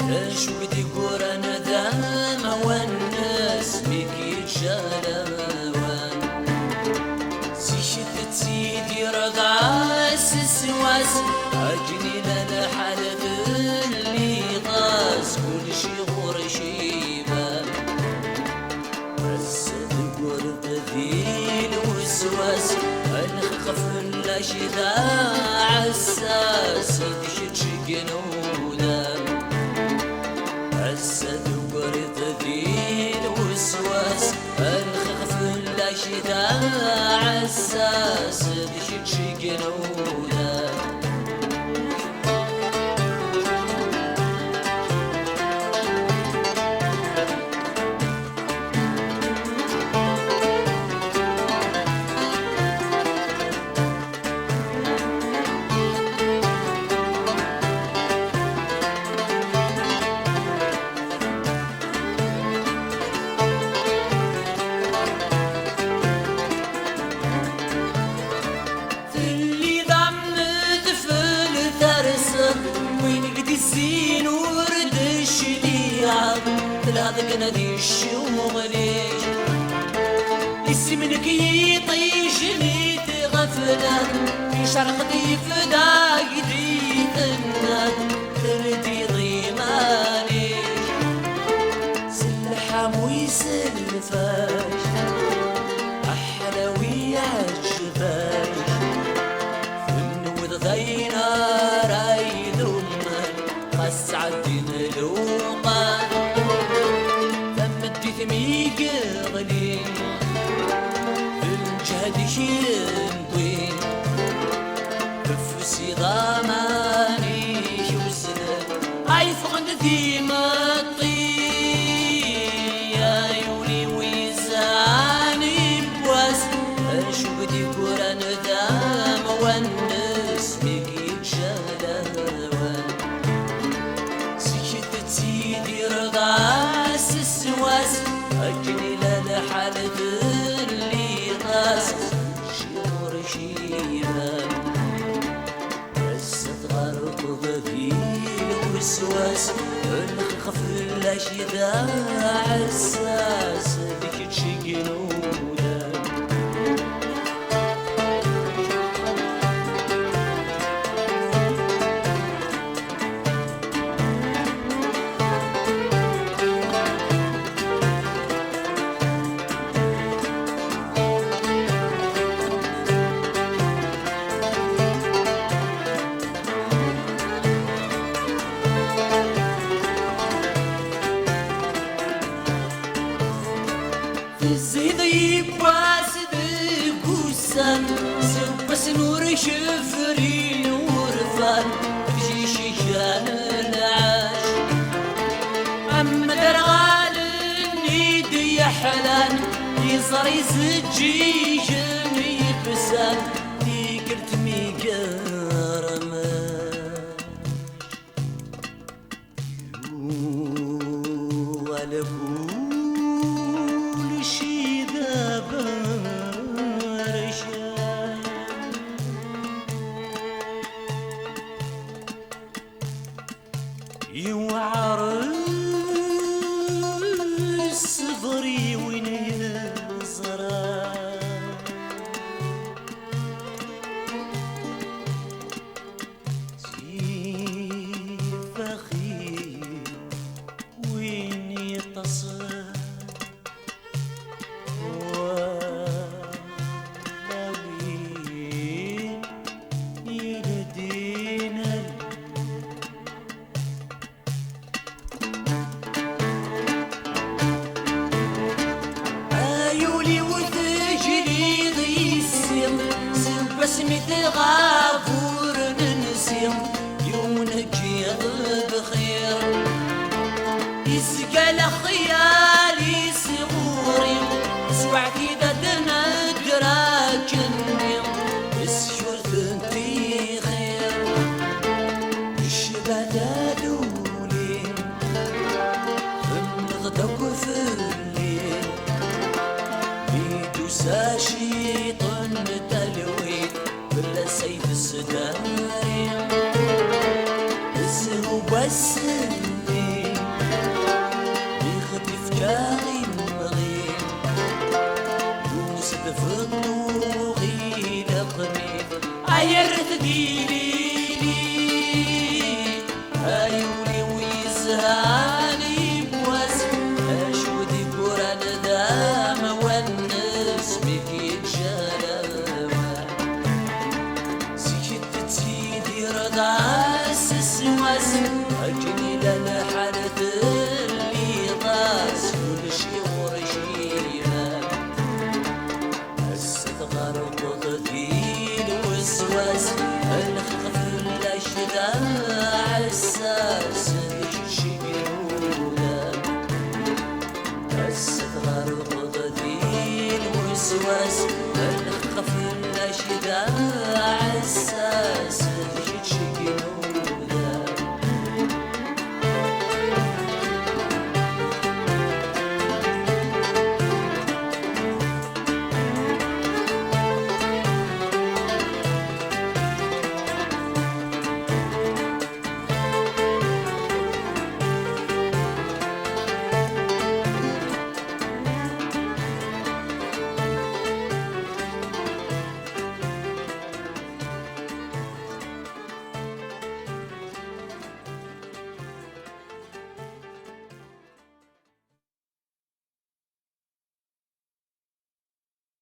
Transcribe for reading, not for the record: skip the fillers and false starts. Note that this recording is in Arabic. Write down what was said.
شو بدي قرن ذا والناس بك يتشالوان سيشت سيدي رضعاس السواس عجني للحلف اللي غاس كل شي غور شيبان رسد قرب ذي الوسواس الخف اللاشدة عساس يدشت شقنودا السد وقرط ذي الوسواس الخف اللاشدة عساس يدشت شقنودا الزين ورد الشديعة ثلاثة نادي الشمغليش اسمك يطيش ميت غفلة في شرق ضيف دايدي ثنان ثلتي ضيمانيش سلحام ويسلفاش أحلوي عجباش فنود ضينا سعدين الوقان ثم ثمي قغلي الجهد ينطوي بفوسي ضماني يوسن هاي فقد ذيما يا يولي ويزاني بواس شو بدي قران ذام والناس بك يتشالوان سيدي رضاس السواس أجني للحالة اللي قاس شيور شيبان هسه غرق ذي الوسواس الخف الأشياء عساس بك تشقنودا الزيد يباس بقوسان سبس نور شفري نور فان في شيشان العاش أما درغال النيد يحلان يصري سجيج يبسان تيقرت ميقارمان يوعر الصبري وين يزرع فخي وين يتصل وين يردينا بسمة غافور ننسيم يومك بخير يسقى لخيالي صغوري سوعتي ددنا دراكني السيور ثنتي خير الشبه دادولي النغدق في الليل بيدو ساشي طن تلوي بلا سيف السداري السهو بس هايولي ويزهاني بواس أشودي قران دام والناس بك يتجلى سكت سيدي رضاس السواس أجني لنا حالة اللي طاس كل شي ورشيما الصدغة ركضتي الوسواس الخف الأشداع عساس الشي بيرولا الصدغة ركضتي الوسواس الخف الأشداع عساس